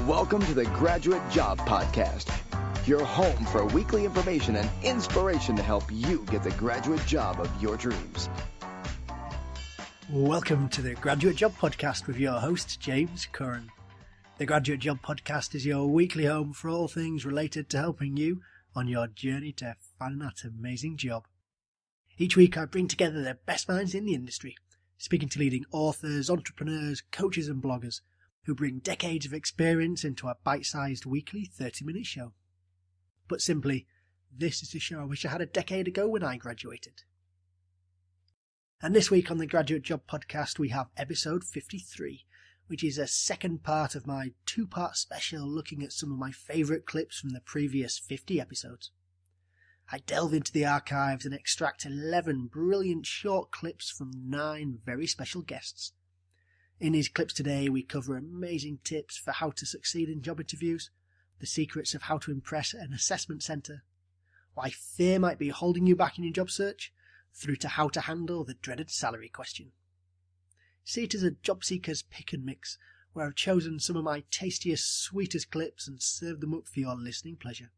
Welcome to the Graduate Job Podcast, your home for weekly information and inspiration to help you get the graduate job of your dreams. Welcome to the Graduate Job Podcast with your host, James Curran. The Graduate Job Podcast is your weekly home for all things related to helping you on your journey to find that amazing job. Each week I bring together the best minds in the industry, speaking to leading authors, entrepreneurs, coaches and bloggers who bring decades of experience into a bite-sized weekly 30-minute show. Put simply, this is the show I wish I had a decade ago when I graduated. And this week on the Graduate Job Podcast we have episode 53, which is a second part of my two-part special looking at some of my favourite clips from the previous 50 episodes. I delve into the archives and extract 11 brilliant short clips from 9 very special guests. In these clips today we cover amazing tips for how to succeed in job interviews, the secrets of how to impress an assessment centre, why fear might be holding you back in your job search, through to how to handle the dreaded salary question. See it as a job seeker's pick and mix, where I've chosen some of my tastiest, sweetest clips and served them up for your listening pleasure.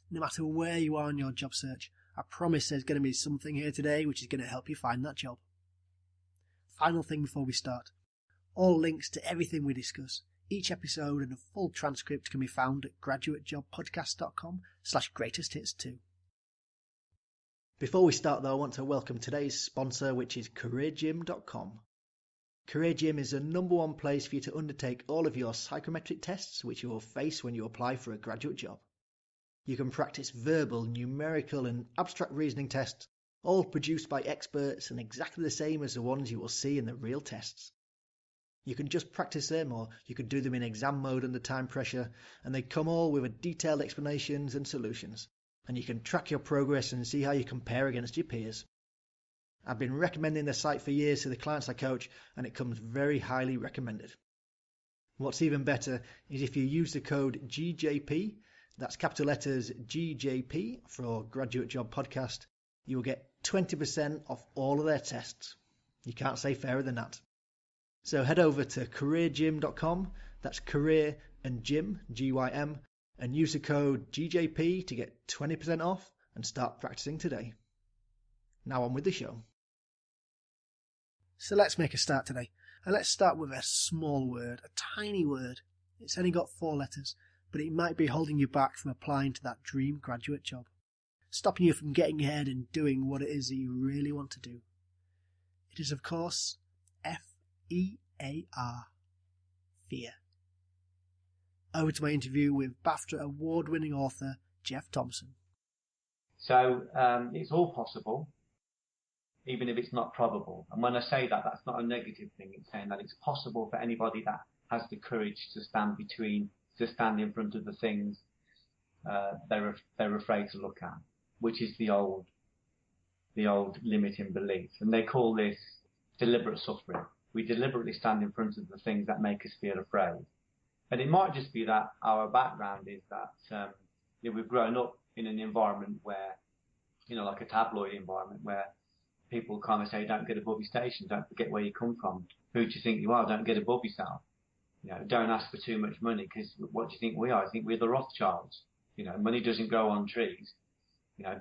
No matter where you are in your job search, I promise there's going to be something here today which is going to help you find that job. Final thing before we start. All links to everything we discuss, each episode and a full transcript can be found at graduatejobpodcast.com/greatesthits2. Before we start though, I want to welcome today's sponsor, which is careergym.com. CareerGym is the #1 place for you to undertake all of your psychometric tests which you will face when you apply for a graduate job. You can practice verbal, numerical and abstract reasoning tests, all produced by experts and exactly the same as the ones you will see in the real tests. You can just practice them, or you could do them in exam mode under time pressure, and they come all with detailed explanations and solutions, and you can track your progress and see how you compare against your peers. I've been recommending the site for years to the clients I coach, and it comes very highly recommended. What's even better is if you use the code GJP, that's capital letters GJP for Graduate Job Podcast, you will get 20% off all of their tests. You can't say fairer than that. So head over to careergym.com, that's career and gym, G-Y-M, and use the code GJP to get 20% off and start practicing today. Now on with the show. So let's make a start today, and let's start with a small word, a tiny word. It's only got 4 letters, but it might be holding you back from applying to that dream graduate job, stopping you from getting ahead and doing what it is that you really want to do. It is of course FEAR, fear. Over to my interview with BAFTA award-winning author Jeff Thompson. So it's all possible, even if it's not probable. And when I say that, that's not a negative thing. It's saying that it's possible for anybody that has the courage to stand in front of the things they're afraid to look at, which is the old limiting belief. And they call this deliberate suffering. We deliberately stand in front of the things that make us feel afraid. And it might just be that our background is that we've grown up in an environment where, like a tabloid environment where people kind of say, don't get above your station, don't forget where you come from. Who do you think you are? Don't get above yourself. Don't ask for too much money, because what do you think we are? I think we're the Rothschilds. Money doesn't grow on trees.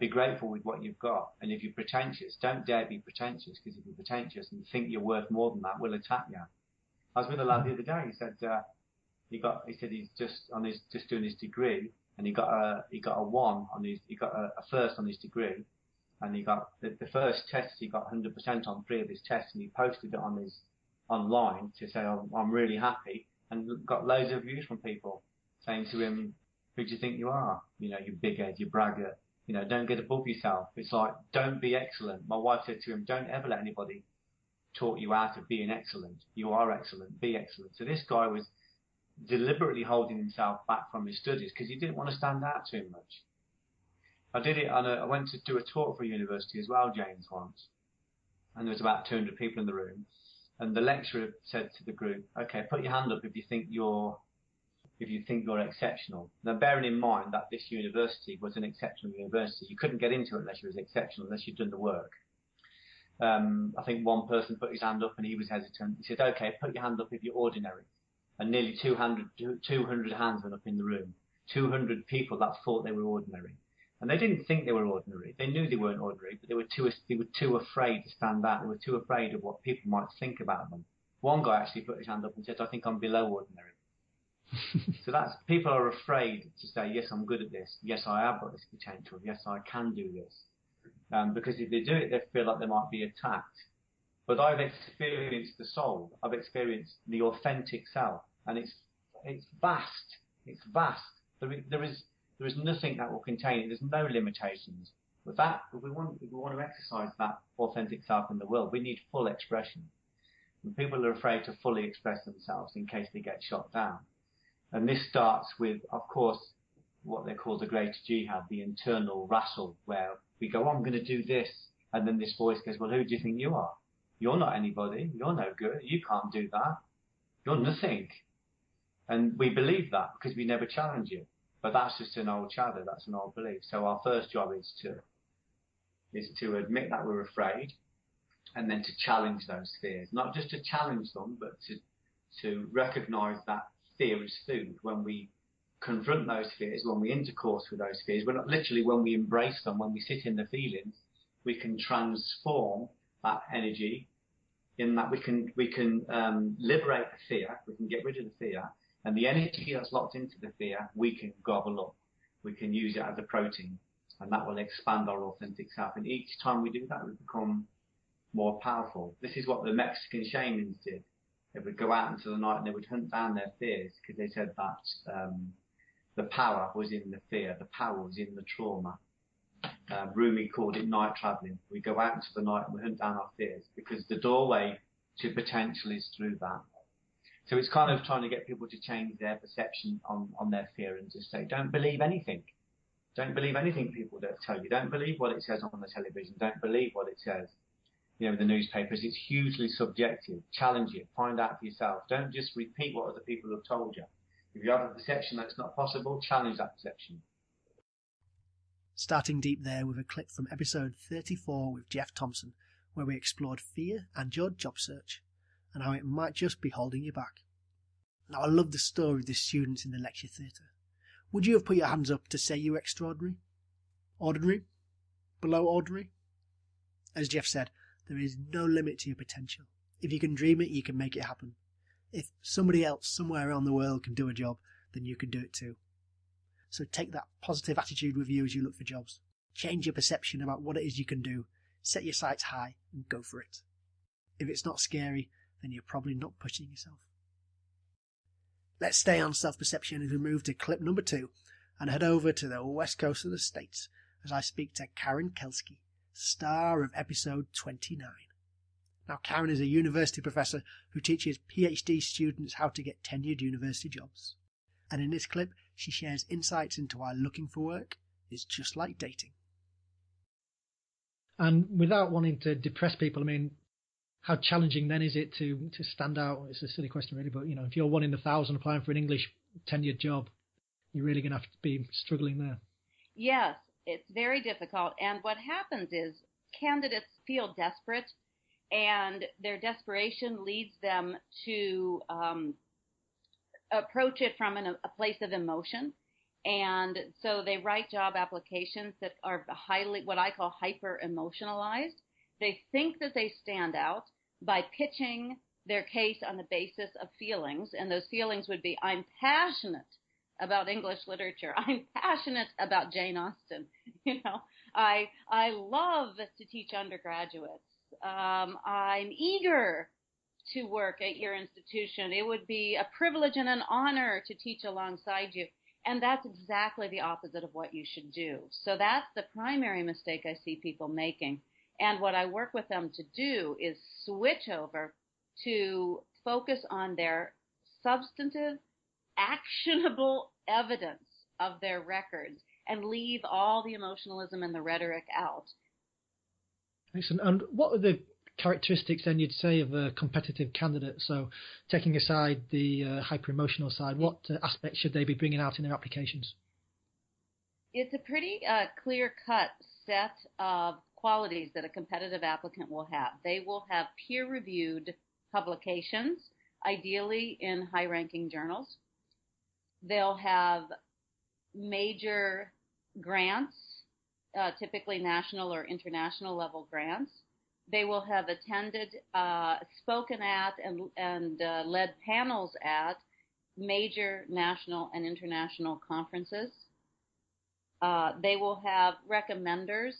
Be grateful with what you've got. And if you're pretentious, don't dare be pretentious, because if you're pretentious and you think you're worth more than that, we'll attack you. I was with a lad the other day. He said he's just doing his degree, and he got a first on his degree, and he got the first test he got 100% on 3 of his tests, and he posted it on his online to say, I'm really happy, and got loads of views from people saying to him, who do you think you are? You big head, you braggart. Don't get above yourself. It's like, don't be excellent. My wife said to him, don't ever let anybody talk you out of being excellent. You are excellent. Be excellent. So this guy was deliberately holding himself back from his studies because he didn't want to stand out too much. I did it I went to do a talk for a university as well, James, once. And there was about 200 people in the room. And the lecturer said to the group, okay, put your hand up if you think you're exceptional. Now, bearing in mind that this university was an exceptional university, you couldn't get into it unless you was exceptional, unless you'd done the work. I think one person put his hand up and he was hesitant. He said, okay, put your hand up if you're ordinary. and nearly 200 hands went up in the room. 200 people that thought they were ordinary. And they didn't think they were ordinary. They knew they weren't ordinary, but they were too afraid to stand out. They were too afraid of what people might think about them. One guy actually put his hand up and said, I think I'm below ordinary. So people are afraid to say, yes, I'm good at this. Yes, I have got this potential. Yes, I can do this. Because if they do it, they feel like they might be attacked. But I've experienced the soul. I've experienced the authentic self. And it's vast. It's vast. There is nothing that will contain it. There's no limitations. But if we want to exercise that authentic self in the world, we need full expression. And people are afraid to fully express themselves in case they get shot down. And this starts with, of course, what they call the great jihad, the internal wrestle, where we go, I'm going to do this. And then this voice goes, well, who do you think you are? You're not anybody. You're no good. You can't do that. You're nothing. And we believe that because we never challenge it. But that's just an old chatter. That's an old belief. So our first job is to admit that we're afraid, and then to challenge those fears. Not just to challenge them, but to recognise that fear is food. When we confront those fears, when we intercourse with those fears, we're not literally when we embrace them, when we sit in the feelings, we can transform that energy in that we can liberate the fear, we can get rid of the fear, and the energy that's locked into the fear, we can gobble up. We can use it as a protein, and that will expand our authentic self. And each time we do that, we become more powerful. This is what the Mexican shamans did. They would go out into the night and they would hunt down their fears because they said that the power was in the fear, the power was in the trauma. Rumi called it night traveling. We go out into the night and we hunt down our fears because the doorway to potential is through that. So it's kind of trying to get people to change their perception on their fear and just say, don't believe anything. Don't believe anything people don't tell you. Don't believe what it says on the television. Don't believe what it says, in the newspapers. It's hugely subjective. Challenge it. Find out for yourself. Don't just repeat what other people have told you. If you have a perception that it's not possible, challenge that perception. Starting deep there with a clip from episode 34 with Jeff Thompson, where we explored fear and your job search, and how it might just be holding you back. Now, I love the story of the students in the lecture theatre. Would you have put your hands up to say you were extraordinary? Ordinary? Below ordinary? As Jeff said, there is no limit to your potential. If you can dream it, you can make it happen. If somebody else somewhere around the world can do a job, then you can do it too. So take that positive attitude with you as you look for jobs. Change your perception about what it is you can do. Set your sights high and go for it. If it's not scary, then you're probably not pushing yourself. Let's stay on self-perception as we move to clip number 2 and head over to the west coast of the States as I speak to Karen Kelsky, star of episode 29. Now, Karen is a university professor who teaches PhD students how to get tenured university jobs. And in this clip, she shares insights into why looking for work is just like dating. And without wanting to depress people, how challenging then is it to stand out? It's a silly question really, but if you're one in 1,000 applying for an English tenured job, you're really going to have to be struggling there. Yes, it's very difficult. And what happens is candidates feel desperate, and their desperation leads them to approach it from a place of emotion. And so they write job applications that are highly, what I call hyper emotionalized. They think that they stand out by pitching their case on the basis of feelings. And those feelings would be, I'm passionate about English literature. I'm passionate about Jane Austen. I love to teach undergraduates. I'm eager to work at your institution. It would be a privilege and an honor to teach alongside you. And that's exactly the opposite of what you should do. So that's the primary mistake I see people making. And what I work with them to do is switch over to focus on their substantive, actionable evidence of their records and leave all the emotionalism and the rhetoric out. Excellent. And what are the characteristics then you'd say of a competitive candidate? So taking aside the hyper-emotional side, what aspects should they be bringing out in their applications? It's a pretty clear-cut set of qualities that a competitive applicant will have. They will have peer-reviewed publications. ideally in high-ranking journals. They'll have major grants, typically national or international level grants. They will have attended, spoken at, and led panels at major national and international conferences. They will have recommenders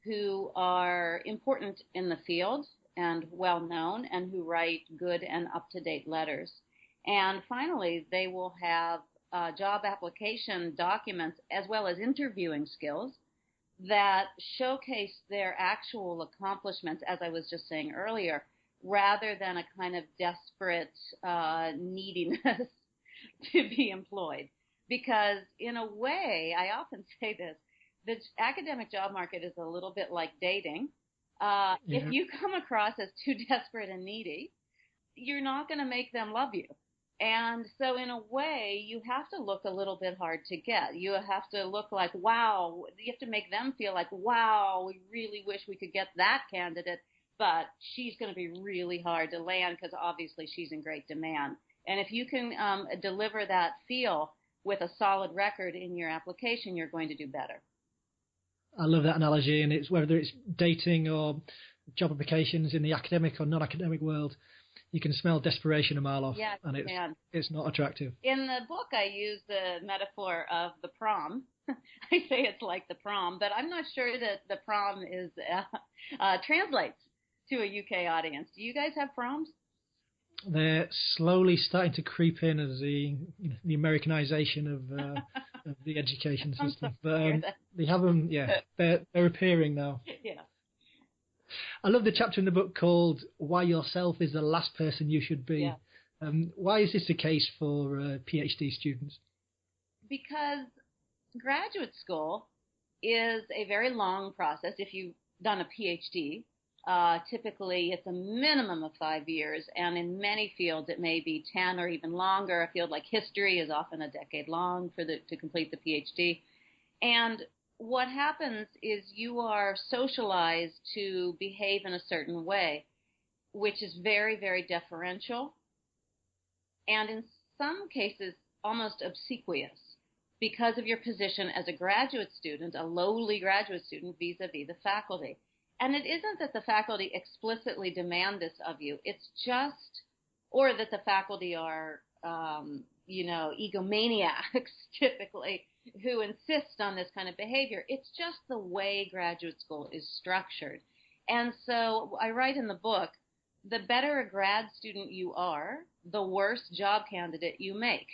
who are important in the field and well known and who write good and up-to-date letters. And finally, they will have job application documents as well as interviewing skills that showcase their actual accomplishments, as I was just saying earlier, rather than a kind of desperate neediness to be employed. Because in a way, I often say this, the academic job market is a little bit like dating. If you come across as too desperate and needy, you're not going to make them love you. And so in a way, you have to look a little bit hard to get. You have to look like, wow, you have to make them feel like, wow, we really wish we could get that candidate, but she's going to be really hard to land because obviously she's in great demand. And if you can deliver that feel with a solid record in your application, you're going to do better. I love that analogy, and it's whether it's dating or job applications in the academic or non-academic world, you can smell desperation a mile off, and it's not attractive. In the book, I use the metaphor of the prom. I say it's like the prom, but I'm not sure that the prom is translates to a UK audience. Do you guys have proms? They're slowly starting to creep in as the Americanization of the education system. But they have them, they're appearing now. Yeah. I love the chapter in the book called "Why Yourself is the Last Person You Should Be." Yeah. Why is this the case for PhD students? Because graduate school is a very long process. If you've done a PhD, typically it's a minimum of 5 years, and in many fields it may be 10 or even longer. A field like history is often a decade long to complete the PhD. And what happens is you are socialized to behave in a certain way, which is very, very deferential, and in some cases almost obsequious because of your position as a graduate student, a lowly graduate student vis-a-vis the faculty. And it isn't that the faculty explicitly demand this of you. It's just, or that the faculty are, egomaniacs typically, who insist on this kind of behavior. It's just the way graduate school is structured. And so I write in the book, the better a grad student you are, the worse job candidate you make,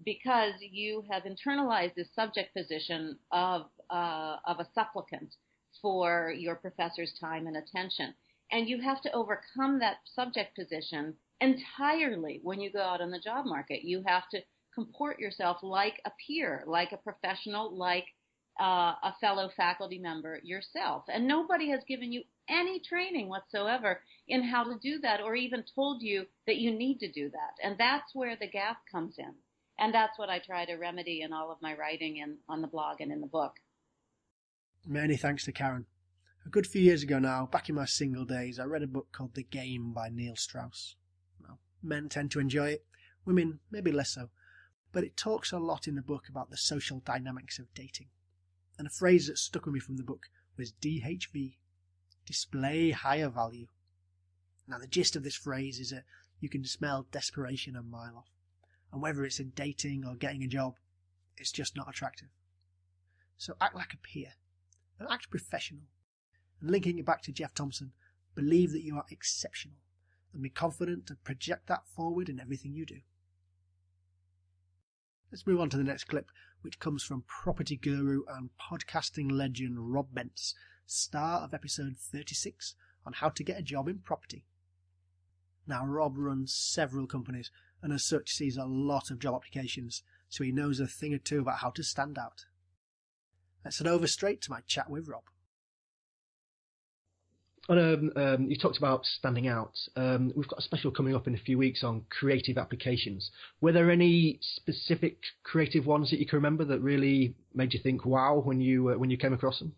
because you have internalized this subject position of a supplicant for your professor's time and attention. And you have to overcome that subject position entirely when you go out on the job market. You have to comport yourself like a peer, like a professional, like a fellow faculty member yourself. And nobody has given you any training whatsoever in how to do that, or even told you that you need to do that. And that's where the gap comes in. And that's what I try to remedy in all of my writing and on the blog and in the book. Many thanks to Karen. A good few years ago now, back in my single days, I read a book called The Game by Neil Strauss. Well, men tend to enjoy it, women maybe less so. But it talks a lot in the book about the social dynamics of dating. And a phrase that stuck with me from the book was DHV, display higher value. Now the gist of this phrase is that you can smell desperation a mile off. And whether it's in dating or getting a job, it's just not attractive. So act like a peer, and act professional. And linking it back to Jeff Thompson, believe that you are exceptional, and be confident to project that forward in everything you do. Let's move on to the next clip, which comes from property guru and podcasting legend Rob Bentz, star of episode 36 on how to get a job in property. Now, Rob runs several companies and as such sees a lot of job applications, so he knows a thing or two about how to stand out. Let's head over straight to my chat with Rob. You talked about standing out. We've got a special coming up in a few weeks on creative applications. Were there any specific creative ones that you can remember that really made you think, wow, when you came across them?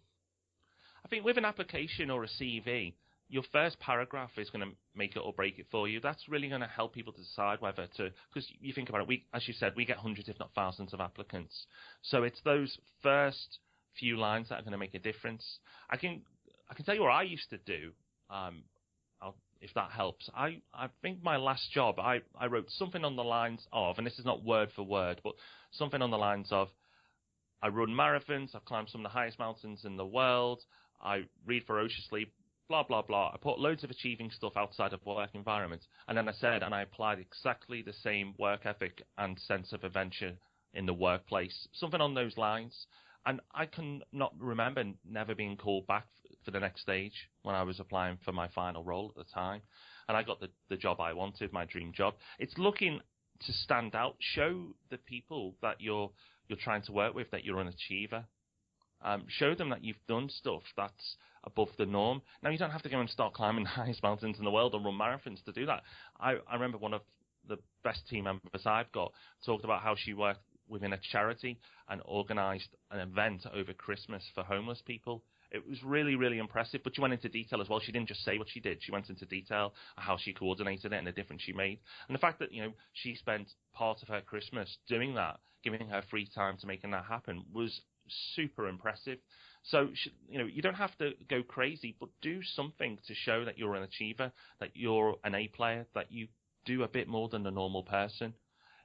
I think with an application or a CV, your first paragraph is going to make it or break it for you. That's really going to help people to decide whether to, because you think about it, as you said, we get hundreds, if not thousands of applicants. So it's those first few lines that are going to make a difference. I can tell you what I used to do, if that helps. I think my last job, I wrote something on the lines of, and this is not word for word, but something on the lines of, I run marathons, I've climbed some of the highest mountains in the world, I read ferociously, blah, blah, blah. I put loads of achieving stuff outside of work environment. And then I said, and I applied exactly the same work ethic and sense of adventure in the workplace. Something on those lines. And I can not remember never being called back for the next stage when I was applying for my final role at the time. And I got the job I wanted, my dream job. It's looking to stand out, show the people that you're trying to work with that you're an achiever. Show them that you've done stuff that's above the norm. Now, you don't have to go and start climbing the highest mountains in the world or run marathons to do that. I remember one of the best team members I've got talked about how she worked within a charity and organised an event over Christmas for homeless people. It was really, really impressive, but she went into detail as well. She didn't just say what she did. She went into detail how she coordinated it and the difference she made. And the fact that, she spent part of her Christmas doing that, giving her free time to making that happen, was super impressive. So, you don't have to go crazy, but do something to show that you're an achiever, that you're an A player, that you do a bit more than a normal person.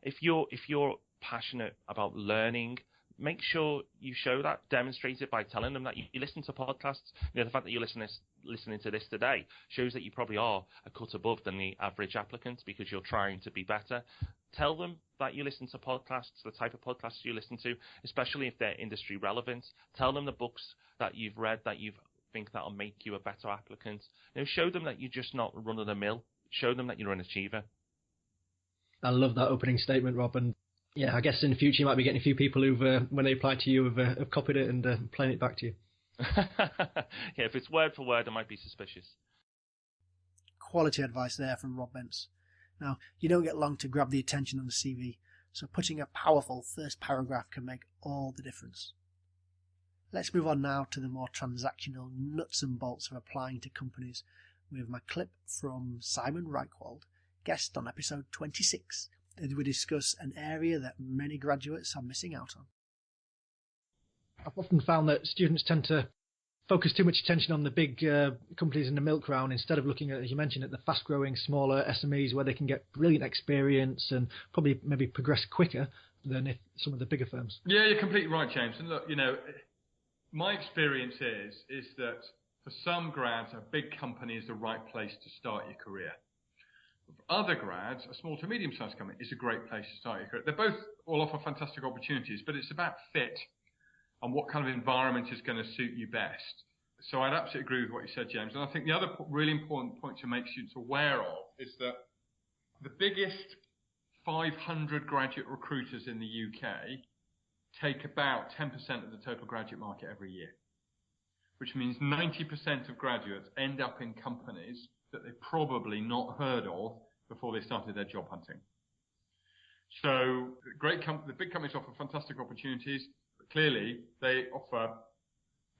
If you're passionate about learning, make sure you show that, demonstrate it by telling them that you listen to podcasts. The fact that you're listening to this today shows that you probably are a cut above than the average applicant because you're trying to be better. Tell them that you listen to podcasts, the type of podcasts you listen to, especially if they're industry relevant. Tell them the books that you've read that you think that'll make you a better applicant. Show them that you're just not run of the mill. Show them that you're an achiever. I love that opening statement, Rob. And yeah, I guess in the future you might be getting a few people who've, when they apply to you, have copied it and playing it back to you. Yeah, if it's word for word, I might be suspicious. Quality advice there from Rob Bentz. Now, you don't get long to grab the attention on the CV, so putting a powerful first paragraph can make all the difference. Let's move on now to the more transactional nuts and bolts of applying to companies with my clip from Simon Reichwald, guest on episode 26, as we discuss an area that many graduates are missing out on. I've often found that students tend to focus too much attention on the big companies in the milk round instead of looking at, as you mentioned, at the fast-growing, smaller SMEs where they can get brilliant experience and probably maybe progress quicker than if some of the bigger firms. Yeah, you're completely right, James. And look, my experience is that for some grads, a big company is the right place to start your career. For other grads, a small to medium-sized company is a great place to start your career. They both all offer fantastic opportunities, but it's about fit and what kind of environment is going to suit you best. So I'd absolutely agree with what you said, James. And I think the other really important point to make students aware of is that the biggest 500 graduate recruiters in the UK take about 10% of the total graduate market every year, which means 90% of graduates end up in companies that they've probably not heard of before they started their job hunting. So the big companies offer fantastic opportunities. Clearly, they offer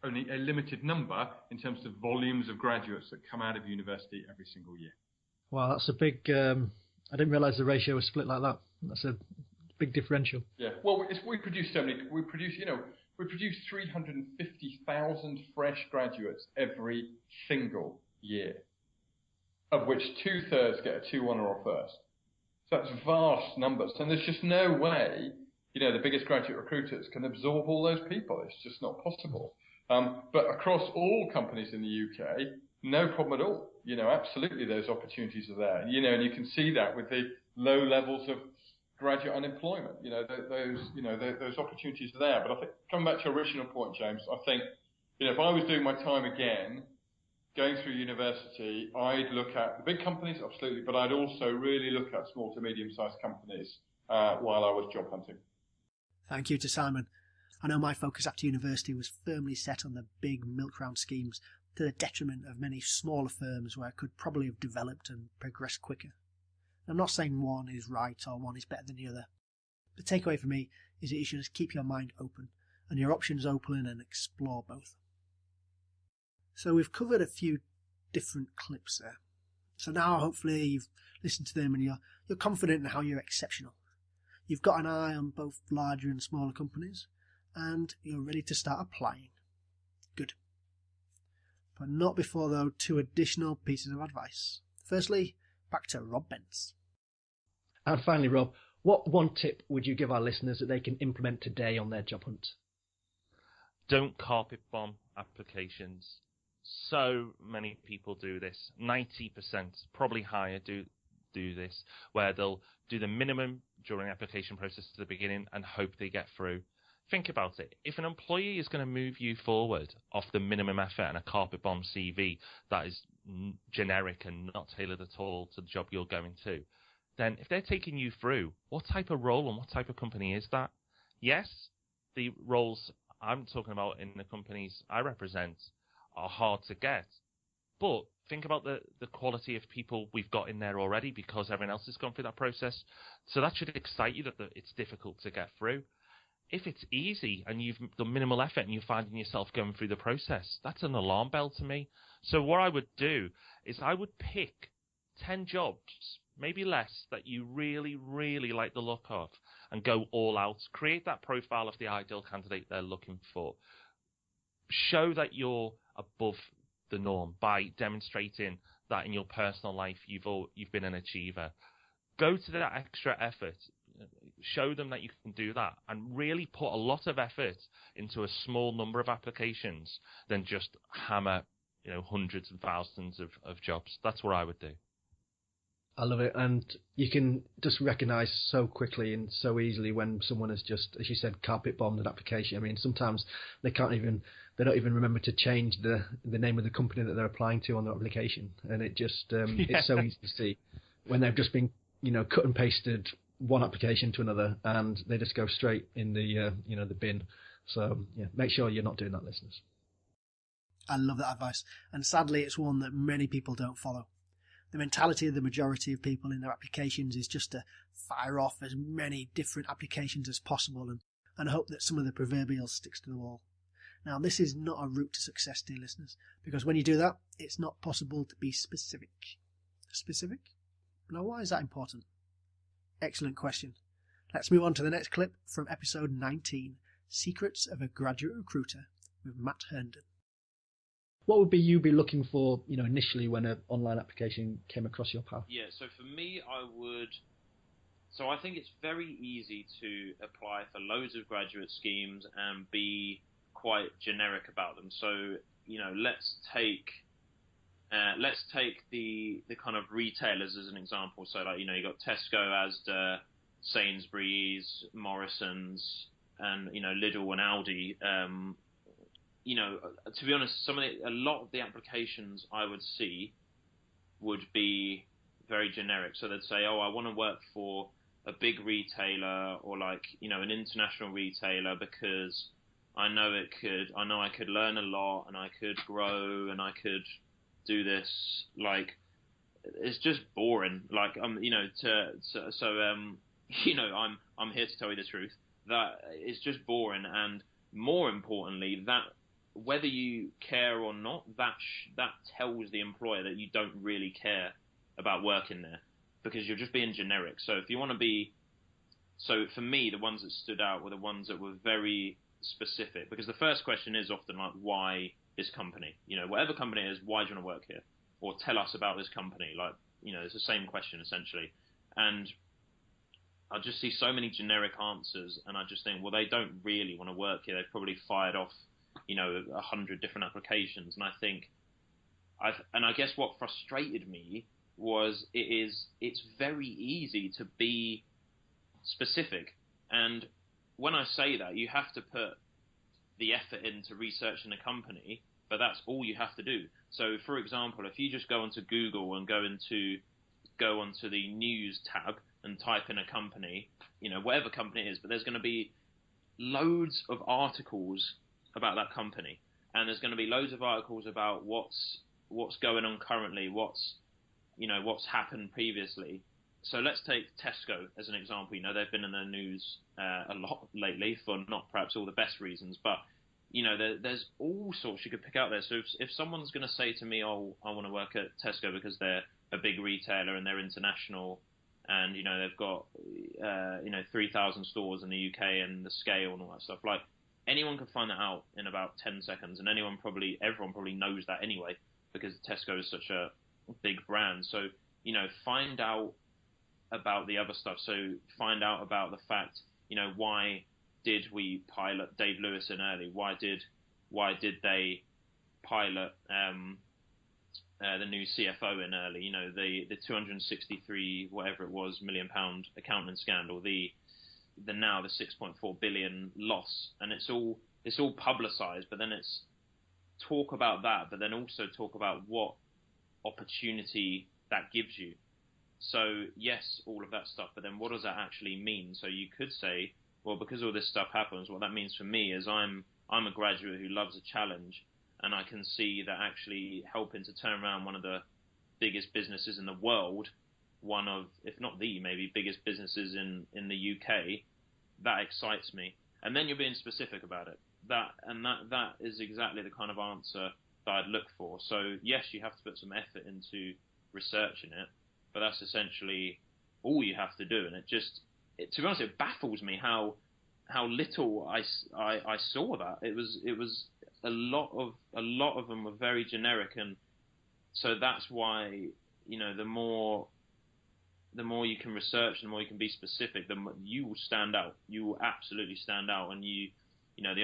only a limited number in terms of volumes of graduates that come out of university every single year. Wow, that's a big... I didn't realise the ratio was split like that. That's a big differential. Yeah, well, we produce so many... We produce 350,000 fresh graduates every single year, of which 2/3 get a 2-1 or a first. So that's vast numbers, and there's just no way... the biggest graduate recruiters can absorb all those people. It's just not possible. But across all companies in the UK, no problem at all. Absolutely those opportunities are there. And you can see that with the low levels of graduate unemployment. Those opportunities are there. But I think, coming back to your original point, James, I think, if I was doing my time again, going through university, I'd look at the big companies, absolutely, but I'd also really look at small to medium-sized companies while I was job hunting. Thank you to Simon. I know my focus after university was firmly set on the big milk round schemes, to the detriment of many smaller firms where I could probably have developed and progressed quicker. I'm not saying one is right or one is better than the other. The takeaway for me is that you should just keep your mind open and your options open and explore both. So we've covered a few different clips there. So now hopefully you've listened to them and you're confident in how you're exceptional. You've got an eye on both larger and smaller companies, and you're ready to start applying. Good. But not before, though, 2 additional pieces of advice. Firstly, back to Rob Bentz. And finally, Rob, what one tip would you give our listeners that they can implement today on their job hunt? Don't carpet bomb applications. So many people do this. 90%, probably higher, do this, where they'll do the minimum during the application process to the beginning and hope they get through. Think about it. If an employee is going to move you forward off the minimum effort and a carpet bomb CV that is generic and not tailored at all to the job you're going to, then if they're taking you through, what type of role and what type of company is that? Yes, the roles I'm talking about in the companies I represent are hard to get, but think about the quality of people we've got in there already because everyone else has gone through that process. So that should excite you that it's difficult to get through. If it's easy and you've done minimal effort and you're finding yourself going through the process, that's an alarm bell to me. So what I would do is I would pick 10 jobs, maybe less, that you really, really like the look of and go all out. Create that profile of the ideal candidate they're looking for. Show that you're above the norm by demonstrating that in your personal life you've been an achiever. Go to that extra effort. Show them that you can do that and really put a lot of effort into a small number of applications than just hammer, hundreds and thousands of jobs. That's what I would do. I love it. And you can just recognise so quickly and so easily when someone has just, as you said, carpet bombed an application. I mean, sometimes they don't even remember to change the name of the company that they're applying to on their application. And it just, it's so easy to see when they've just been, cut and pasted one application to another, and they just go straight in the the bin. So yeah, make sure you're not doing that, listeners. I love that advice, and sadly, it's one that many people don't follow. The mentality of the majority of people in their applications is just to fire off as many different applications as possible and hope that some of the proverbial sticks to the wall. Now, this is not a route to success, dear listeners, because when you do that, it's not possible to be specific. Specific? Now, why is that important? Excellent question. Let's move on to the next clip from episode 19, Secrets of a Graduate Recruiter with Matt Herndon. What would you be looking for, initially when an online application came across your path? Yeah, so for me, I think it's very easy to apply for loads of graduate schemes and be quite generic about them. So, let's take the kind of retailers as an example. So, you got Tesco, Asda, Sainsbury's, Morrison's, and Lidl and Aldi. To be honest, a lot of the applications I would see would be very generic. So they'd say, "Oh, I want to work for a big retailer or an international retailer because I know I could learn a lot and I could grow and I could do this." It's just boring. I'm here to tell you the truth. That it's just boring, and more importantly, that whether you care or not, that tells the employer that you don't really care about working there because you're just being generic. So if you want to be, for me, the ones that stood out were the ones that were very specific, because the first question is often like, why this company? Whatever company it is, why do you want to work here? Or tell us about this company. It's the same question essentially. And I just see so many generic answers, and I just think, well, they don't really want to work here. They've probably fired off 100 different applications. And I guess what frustrated me was it's very easy to be specific. And when I say that, you have to put the effort into researching a company, but that's all you have to do. So for example, if you just go onto Google and go onto the news tab and type in a company, whatever company it is, but there's going to be loads of articles about that company, and there's going to be loads of articles about what's going on currently, what's happened previously. So let's take Tesco as an example. They've been in the news a lot lately for not perhaps all the best reasons, but there's all sorts you could pick out there. So if someone's going to say to me, oh, I want to work at Tesco because they're a big retailer and they're international, and they've got 3,000 stores in the UK and the scale and all that stuff, like anyone can find that out in about 10 seconds, and everyone probably knows that anyway, because Tesco is such a big brand. So find out about the other stuff. So find out about the fact, why did we pilot Dave Lewis in early? Why did they pilot the new CFO in early? The 263 whatever it was £1 million accounting scandal. The now the 6.4 billion loss, and it's all publicised. But then it's talk about that, but then also talk about what opportunity that gives you. So yes, all of that stuff, but then what does that actually mean? So you could say, well, because all this stuff happens, what that means for me is I'm a graduate who loves a challenge, and I can see that actually helping to turn around one of the biggest businesses in the world, one of, if not the maybe biggest businesses in the UK, that excites me. And then you're being specific about it. That is exactly the kind of answer that I'd look for. So yes, you have to put some effort into researching it, but that's essentially all you have to do. And to be honest, it baffles me how little I saw that. It was a lot of them were very generic, and so that's why the more you can research, the more you can be specific, the more you will stand out. You will absolutely stand out, and the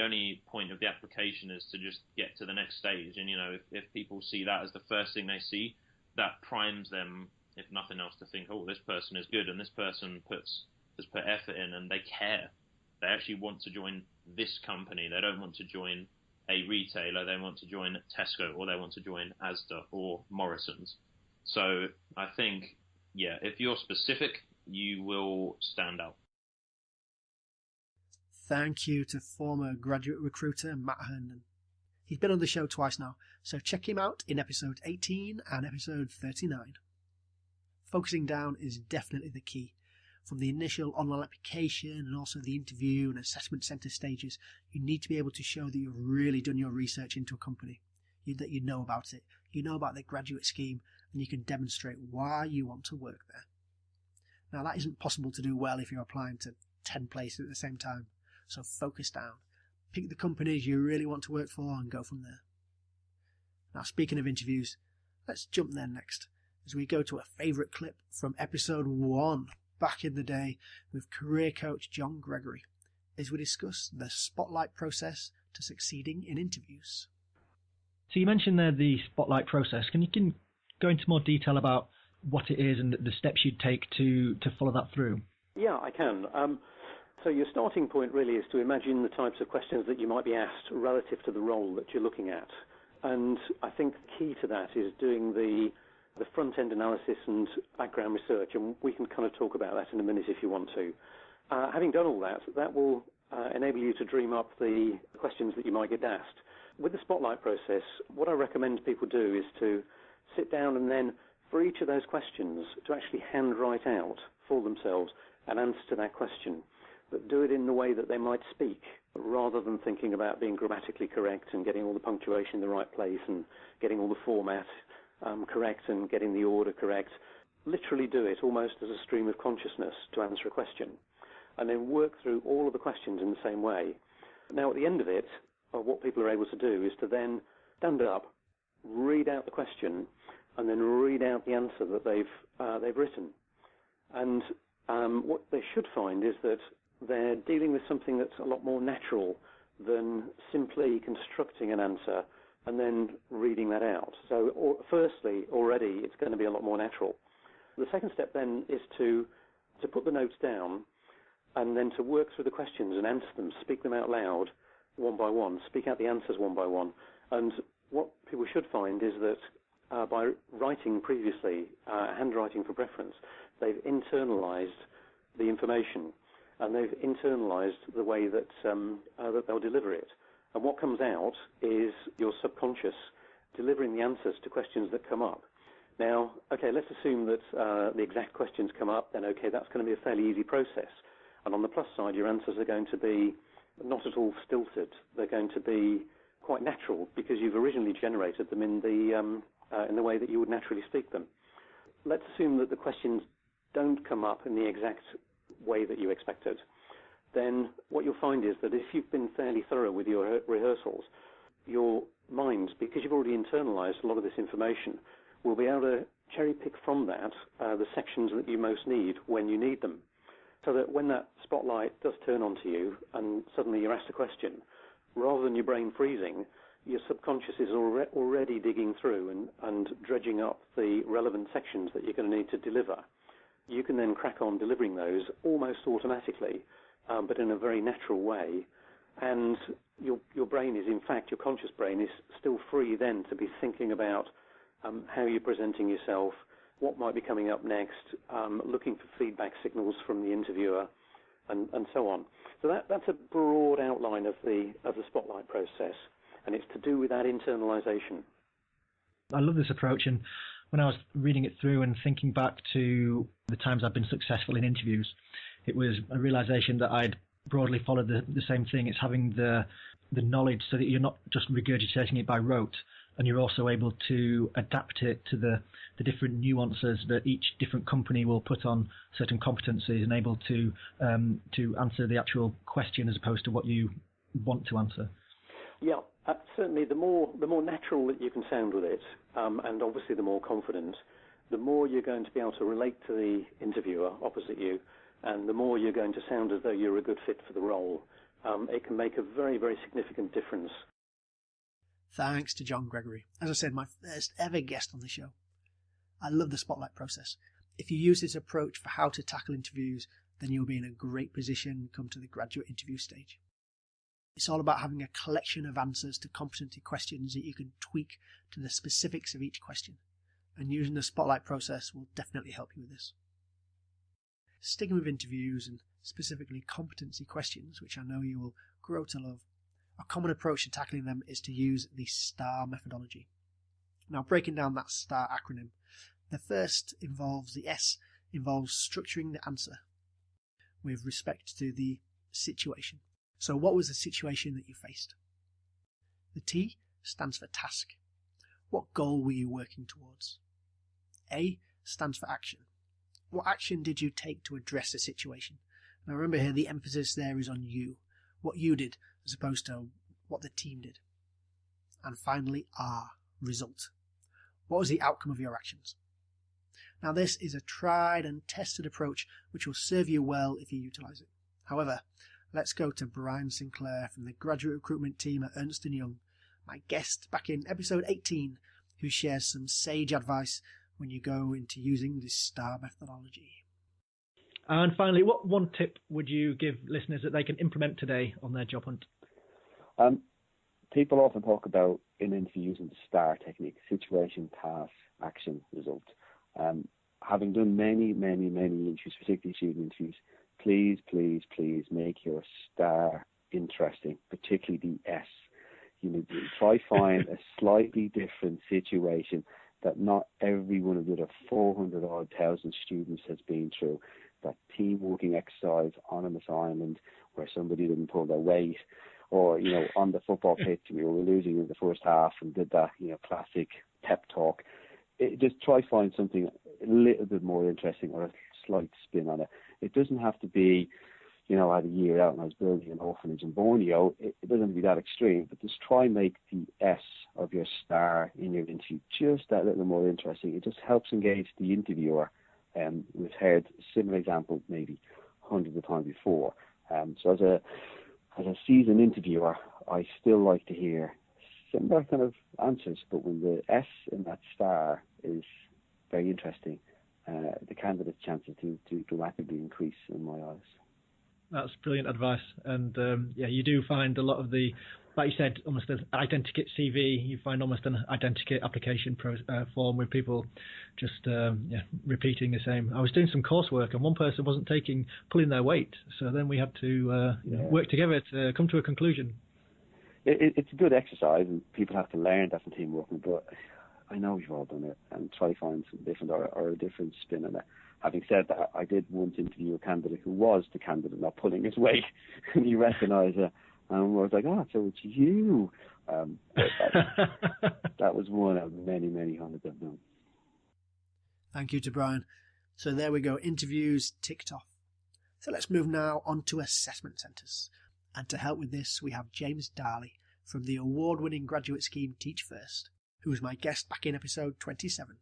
only point of the application is to just get to the next stage. And if people see that as the first thing they see, that primes them, if nothing else, to think, oh, this person is good, and this person has put effort in, and they care. They actually want to join this company. They don't want to join a retailer. They want to join Tesco, or they want to join Asda or Morrison's. So I think, yeah, if you're specific, you will stand out. Thank you to former graduate recruiter Matt Honan. He's been on the show twice now, so check him out in episode 18 and episode 39. Focusing down is definitely the key. From the initial online application and also the interview and assessment centre stages, you need to be able to show that you've really done your research into a company, that you know about it, you know about their graduate scheme, and you can demonstrate why you want to work there. Now, that isn't possible to do well if you're applying to 10 places at the same time, so focus down. Pick the companies you really want to work for and go from there. Now, speaking of interviews, let's jump there next as we go to a favourite clip from episode 1 back in the day with career coach John Gregory as we discuss the spotlight process to succeeding in interviews. So you mentioned there the spotlight process. Can you go into more detail about what it is and the steps you'd take to follow that through? Yeah, I can. So your starting point really is to imagine the types of questions that you might be asked relative to the role that you're looking at. And I think the key to that is doing the front-end analysis and background research, and we can kind of talk about that in a minute if you want to. Having done all that, that will enable you to dream up the questions that you might get asked. With the spotlight process, what I recommend people do is to sit down and then, for each of those questions, to actually handwrite out for themselves an answer to that question, but do it in the way that they might speak, rather than thinking about being grammatically correct and getting all the punctuation in the right place and getting all the format correct and getting the order correct. Literally do it almost as a stream of consciousness to answer a question, and then work through all of the questions in the same way. Now, at the end of it, what people are able to do is to then stand up, read out the question, and then read out the answer that they've written. And what they should find is that they're dealing with something that's a lot more natural than simply constructing an answer and then reading that out. So firstly, already, it's going to be a lot more natural. The second step then is to put the notes down and then to work through the questions and answer them, speak them out loud one by one, speak out the answers one by one. And what people should find is that by writing previously, handwriting for preference, they've internalized the information and they've internalized the way that they'll deliver it. And what comes out is your subconscious delivering the answers to questions that come up. Now, okay, let's assume that the exact questions come up, then okay, that's going to be a fairly easy process. And on the plus side, your answers are going to be not at all stilted. They're going to be quite natural because you've originally generated them in the way that you would naturally speak them. Let's assume that the questions don't come up in the exact way that you expected. Then what you'll find is that if you've been fairly thorough with your rehearsals, your mind, because you've already internalized a lot of this information, will be able to cherry pick from that the sections that you most need when you need them. So that when that spotlight does turn onto you and suddenly you're asked a question, rather than your brain freezing, your subconscious is already digging through and dredging up the relevant sections that you're going to need to deliver. You can then crack on delivering those almost automatically, but in a very natural way. And your brain is, in fact, your conscious brain is still free then to be thinking about how you're presenting yourself, what might be coming up next, looking for feedback signals from the interviewer, and so on. So that's a broad outline of the spotlight process, and it's to do with that internalization. I love this approach, and when I was reading it through and thinking back to the times I've been successful in interviews, it was a realization that I'd broadly followed the same thing. It's having the knowledge so that you're not just regurgitating it by rote, and you're also able to adapt it to the different nuances that each different company will put on certain competencies, and able to answer the actual question as opposed to what you want to answer. Yeah, certainly the more natural that you can sound with it, and obviously the more confident, the more you're going to be able to relate to the interviewer opposite you, and the more you're going to sound as though you're a good fit for the role. It can make a very, very significant difference. Thanks to John Gregory. As I said, my first ever guest on the show. I love the spotlight process. If you use this approach for how to tackle interviews, then you'll be in a great position come to the graduate interview stage. It's all about having a collection of answers to competency questions that you can tweak to the specifics of each question. And using the spotlight process will definitely help you with this. Sticking with interviews and specifically competency questions, which I know you will grow to love, a common approach to tackling them is to use the STAR methodology. Now, breaking down that STAR acronym, the first involves the S, involves structuring the answer with respect to the situation. So what was the situation that you faced? The T stands for task. What goal were you working towards? A stands for action. What action did you take to address the situation? Now remember here, the emphasis there is on you, what you did, as opposed to what the team did. And finally, R, result. What was the outcome of your actions? Now this is a tried and tested approach which will serve you well if you utilise it. However, let's go to Brian Sinclair from the graduate recruitment team at Ernst & Young, my guest back in episode 18, who shares some sage advice when you go into using this STAR methodology. And finally, what one tip would you give listeners that they can implement today on their job hunt? People often talk about in interviews using the STAR technique: situation, task, action, result. Having done many interviews, particularly student interviews, please make your STAR interesting, particularly the S. You know, try find a slightly different situation that not every one of the other 400,000 students has been through. That team working exercise on an assignment where somebody didn't pull their weight, or, you know, on the football pitch we were losing in the first half and did that, you know, classic pep talk. Just try find something a little bit more interesting or a slight spin on it. It doesn't have to be, you know, I had a year out and I was building an orphanage in Borneo. It doesn't have to be that extreme, but just try and make the S of your STAR in your interview just that little more interesting. It just helps engage the interviewer. We've heard similar examples maybe hundreds of times before. So as a seasoned interviewer, I still like to hear similar kind of answers, but when the S in that STAR is very interesting, the candidate's chances to dramatically increase in my eyes. That's brilliant advice. And yeah, you do find a lot of the, like you said, almost an identikit CV. You find almost an identikit application form with people just repeating the same. I was doing some coursework and one person wasn't pulling their weight. So then we had to work together to come to a conclusion. It's a good exercise and people have to learn that from teamwork, but I know we've all done it, and try to find some different or a different spin on it. having said that, I did once interview a candidate who was the candidate not pulling his weight, and he recognised it, and I was like, so it's you. That was one of many, many hundreds I've done. Thank you to Brian. So there we go, interviews ticked off. So let's move now on to assessment centres. And to help with this, we have James Darley from the award-winning graduate scheme Teach First, who was my guest back in episode 27.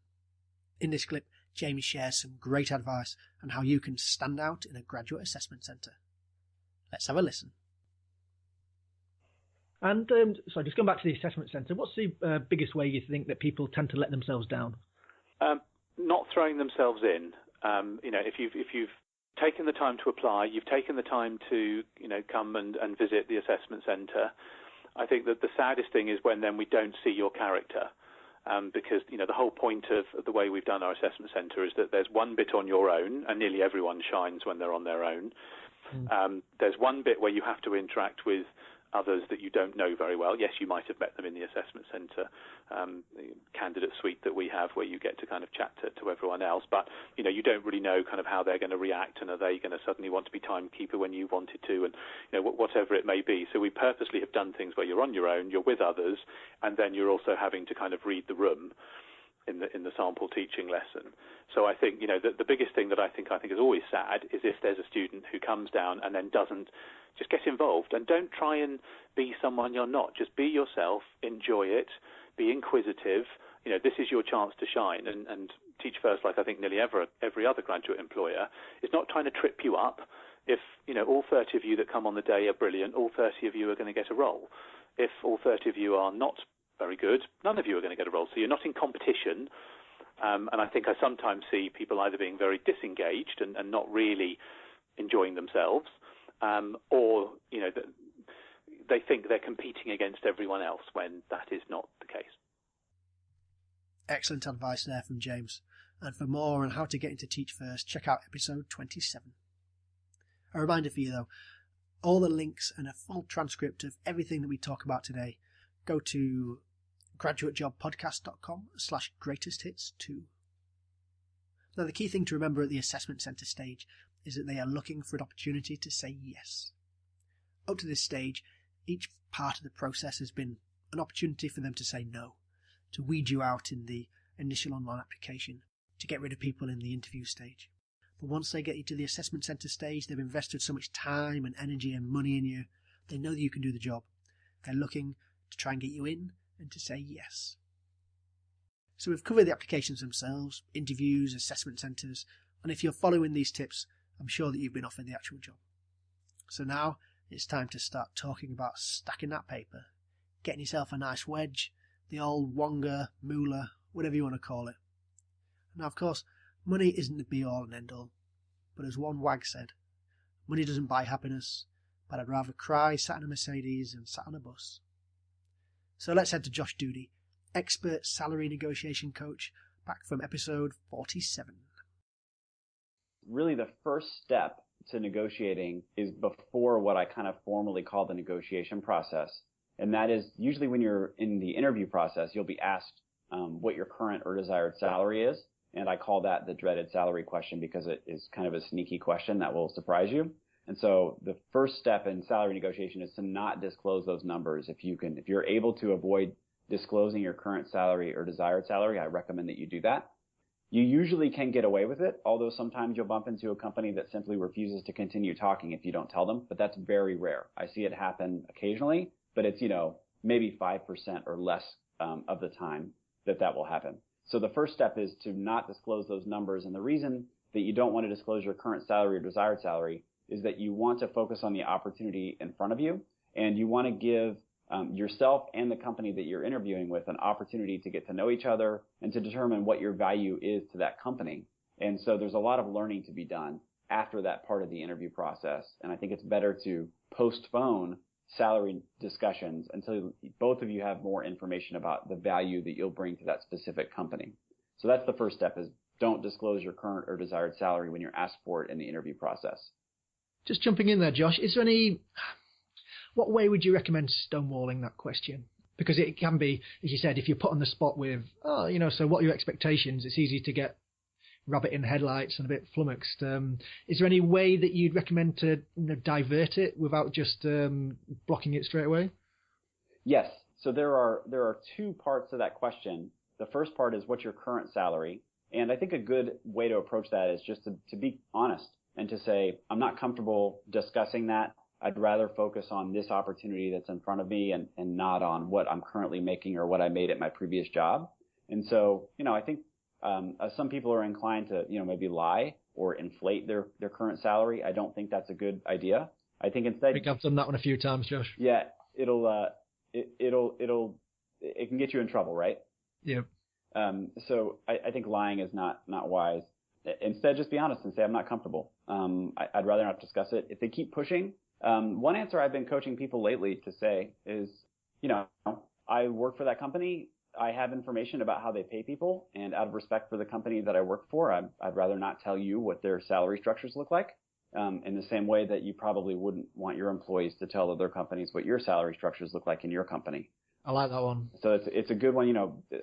In this clip, James shares some great advice on how you can stand out in a graduate assessment centre. Let's have a listen. And sorry, just going back to the assessment centre, what's the biggest way you think that people tend to let themselves down? Not throwing themselves in. If you've taken the time to apply, you've taken the time to come and visit the assessment centre. I think that the saddest thing is when then we don't see your character, because the whole point of the way we've done our assessment centre is that there's one bit on your own, and nearly everyone shines when they're on their own. There's one bit where you have to interact with others that you don't know very well. Yes, you might have met them in the assessment centre candidate suite that we have, where you get to kind of chat to everyone else, but you don't really know kind of how they're going to react, and are they going to suddenly want to be timekeeper when you wanted to, and whatever it may be. So we purposely have done things where you're on your own, you're with others, and then you're also having to kind of read the room in the sample teaching lesson. So I think the biggest thing that I think is always sad is if there's a student who comes down and then doesn't just get involved, and don't try and be someone you're not. Just be yourself, enjoy it, be inquisitive. This is your chance to shine, and Teach First, like I think nearly every other graduate employer, is not trying to trip you up. If all 30 of you that come on the day are brilliant, all 30 of you are going to get a role. If all 30 of you are not very good, none of you are going to get a role. So you're not in competition. And I think I sometimes see people either being very disengaged and not really enjoying themselves, or they think they're competing against everyone else when that is not the case. Excellent advice there from James. And for more on how to get into Teach First, check out episode 27. A reminder for you though, all the links and a full transcript of everything that we talk about today, go to graduatejobpodcast.com/greatesthits2. Now the key thing to remember at the assessment centre stage is that they are looking for an opportunity to say yes. Up to this stage, each part of the process has been an opportunity for them to say no, to weed you out in the initial online application, to get rid of people in the interview stage. But once they get you to the assessment centre stage, they've invested so much time and energy and money in you, they know that you can do the job. They're looking to try and get you in and to say yes. So we've covered the applications themselves, interviews, assessment centres, and if you're following these tips, I'm sure that you've been offered the actual job. So now it's time to start talking about stacking that paper, getting yourself a nice wedge, the old Wonga, moolah, whatever you want to call it. Now of course, money isn't the be all and end all, but as one wag said, money doesn't buy happiness, but I'd rather cry sat in a Mercedes than sat on a bus. So let's head to Josh Doody, expert salary negotiation coach, back from episode 47. Really the first step to negotiating is before what I kind of formally call the negotiation process. And that is usually when you're in the interview process, you'll be asked what your current or desired salary is. And I call that the dreaded salary question because it is kind of a sneaky question that will surprise you. And so the first step in salary negotiation is to not disclose those numbers. If you're able to avoid disclosing your current salary or desired salary, I recommend that you do that. You usually can get away with it, although sometimes you'll bump into a company that simply refuses to continue talking if you don't tell them, but that's very rare. I see it happen occasionally, but it's, maybe 5% or less of the time that will happen. So the first step is to not disclose those numbers, and the reason that you don't want to disclose your current salary or desired salary is that you want to focus on the opportunity in front of you, and you want to give yourself and the company that you're interviewing with an opportunity to get to know each other and to determine what your value is to that company. And so there's a lot of learning to be done after that part of the interview process. And I think it's better to postpone salary discussions until both of you have more information about the value that you'll bring to that specific company. So that's the first step, is don't disclose your current or desired salary when you're asked for it in the interview process. Just jumping in there, Josh, is there what way would you recommend stonewalling that question? Because it can be, as you said, if you're put on the spot with, so what are your expectations? It's easy to get rabbit in headlights and a bit flummoxed. Is there any way that you'd recommend to divert it without just blocking it straight away? Yes. So there are two parts to that question. The first part is what's your current salary? And I think a good way to approach that is just to be honest and to say, I'm not comfortable discussing that. I'd rather focus on this opportunity that's in front of me and not on what I'm currently making or what I made at my previous job. And so, I think some people are inclined to, maybe lie or inflate their current salary. I don't think that's a good idea. I think instead, I think I've done that one a few times, Josh. Yeah, it can get you in trouble, right? Yep. So I think lying is not wise. Instead, just be honest and say, I'm not comfortable. I'd rather not discuss it. If they keep pushing, one answer I've been coaching people lately to say is, I work for that company. I have information about how they pay people, and out of respect for the company that I work for, I'd rather not tell you what their salary structures look like. In the same way that you probably wouldn't want your employees to tell other companies what your salary structures look like in your company. I like that one. So it's a good one.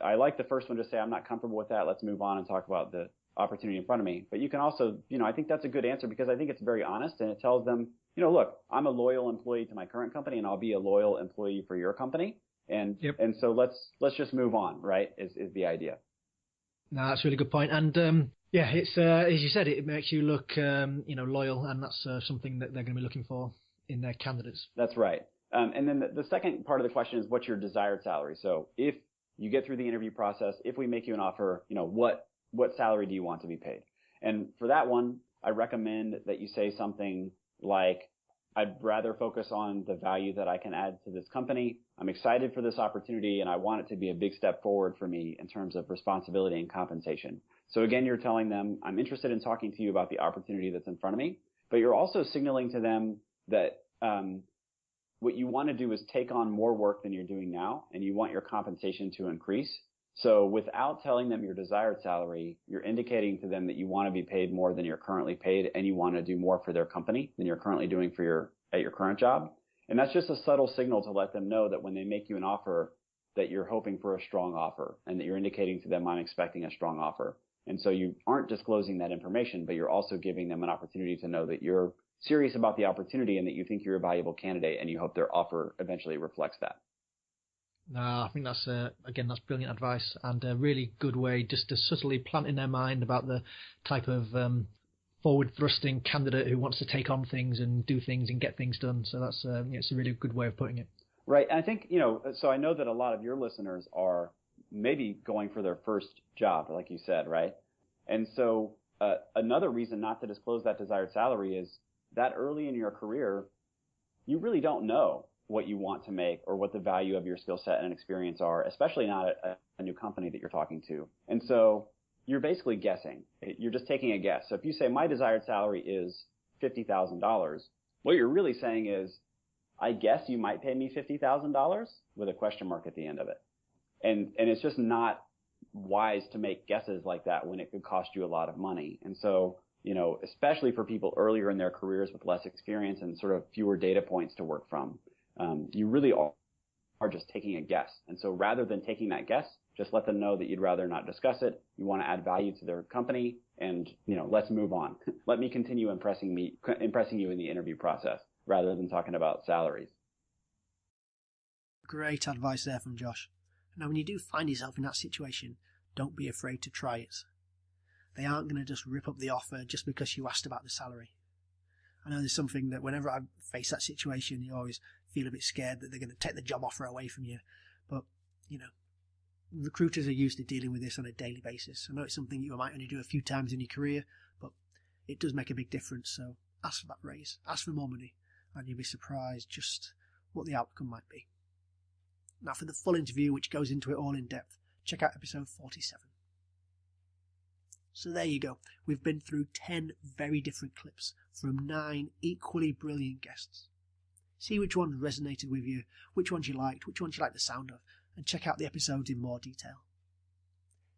I like the first one to say, I'm not comfortable with that. Let's move on and talk about the opportunity in front of me. But you can also, I think that's a good answer because I think it's very honest and it tells them, look, I'm a loyal employee to my current company and I'll be a loyal employee for your company. And so let's just move on, right? Is the idea. No, that's a really good point. And it's as you said, it makes you look loyal, and that's something that they're going to be looking for in their candidates. That's right. And then the second part of the question is what's your desired salary? So if you get through the interview process, if we make you an offer, what salary do you want to be paid? And for that one, I recommend that you say something like, I'd rather focus on the value that I can add to this company. I'm excited for this opportunity and I want it to be a big step forward for me in terms of responsibility and compensation. So again, you're telling them, I'm interested in talking to you about the opportunity that's in front of me, but you're also signaling to them that what you want to do is take on more work than you're doing now, and you want your compensation to increase. So without telling them your desired salary, you're indicating to them that you want to be paid more than you're currently paid, and you want to do more for their company than you're currently doing at your current job. And that's just a subtle signal to let them know that when they make you an offer, that you're hoping for a strong offer, and that you're indicating to them, I'm expecting a strong offer. And so you aren't disclosing that information, but you're also giving them an opportunity to know that you're serious about the opportunity and that you think you're a valuable candidate, and you hope their offer eventually reflects that. No, I think that's brilliant advice and a really good way just to subtly plant in their mind about the type of forward-thrusting candidate who wants to take on things and do things and get things done. So that's it's a really good way of putting it. Right, and I think so I know that a lot of your listeners are maybe going for their first job, like you said, right? And so another reason not to disclose that desired salary is that early in your career, you really don't know what you want to make or what the value of your skill set and experience are, especially not at a new company that you're talking to. And so you're basically guessing. You're just taking a guess. So if you say my desired salary is $50,000, what you're really saying is, I guess you might pay me $50,000 with a question mark at the end of it. And it's just not wise to make guesses like that when it could cost you a lot of money. And so, especially for people earlier in their careers with less experience and sort of fewer data points to work from, you really are just taking a guess. And so rather than taking that guess, just let them know that you'd rather not discuss it. You want to add value to their company, and let's move on. Let me continue impressing you in the interview process rather than talking about salaries. Great advice there from Josh. Now, when you do find yourself in that situation, don't be afraid to try it. They aren't going to just rip up the offer just because you asked about the salary. I know there's something that whenever I face that situation, you always feel a bit scared that they're going to take the job offer away from you. But, recruiters are used to dealing with this on a daily basis. I know it's something you might only do a few times in your career, but it does make a big difference. So ask for that raise, ask for more money, and you'll be surprised just what the outcome might be. Now, for the full interview, which goes into it all in depth, check out episode 47. So there you go. We've been through 10 very different clips from 9 equally brilliant guests. See which ones resonated with you, which ones you liked the sound of, and check out the episodes in more detail.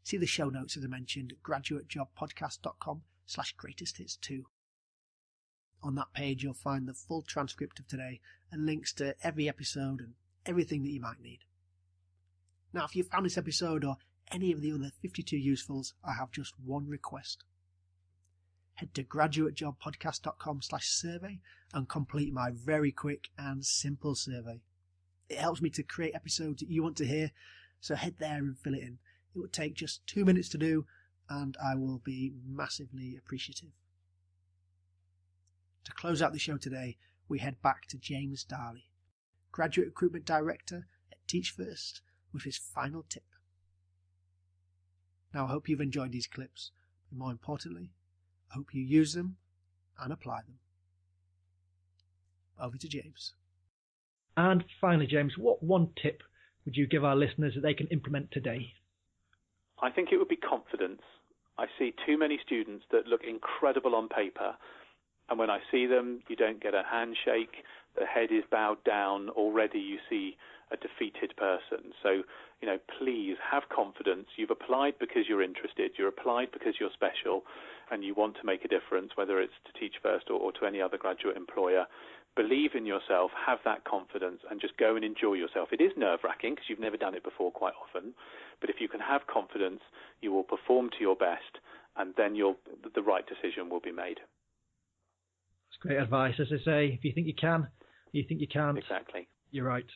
See the show notes, as I mentioned, at graduatejobpodcast.com/greatesthits2. On that page, you'll find the full transcript of today and links to every episode and everything that you might need. Now, if you found this episode or any of the other 52 usefuls, I have just one request. head to graduatejobpodcast.com/survey and complete my very quick and simple survey. It helps me to create episodes that you want to hear, so head there and fill it in. It would take just 2 minutes to do, and I will be massively appreciative. To close out the show today, we head back to James Darley, Graduate Recruitment Director at Teach First, with his final tip. Now, I hope you've enjoyed these clips, but more importantly, I hope you use them and apply them. Over to James. And finally, James, what one tip would you give our listeners that they can implement today? I think it would be confidence. I see too many students that look incredible on paper, and when I see them, you don't get a handshake, the head is bowed down, already you see a defeated person. So, please have confidence. You've applied because you're interested, you're applied because you're special, and you want to make a difference, whether it's to Teach First or to any other graduate employer. Believe in yourself, have that confidence, and just go and enjoy yourself. It is nerve-wracking because you've never done it before quite often, but if you can have confidence, you will perform to your best, and then the right decision will be made. That's great advice. As I say, if you think you can, you think you can't. Exactly. You're right.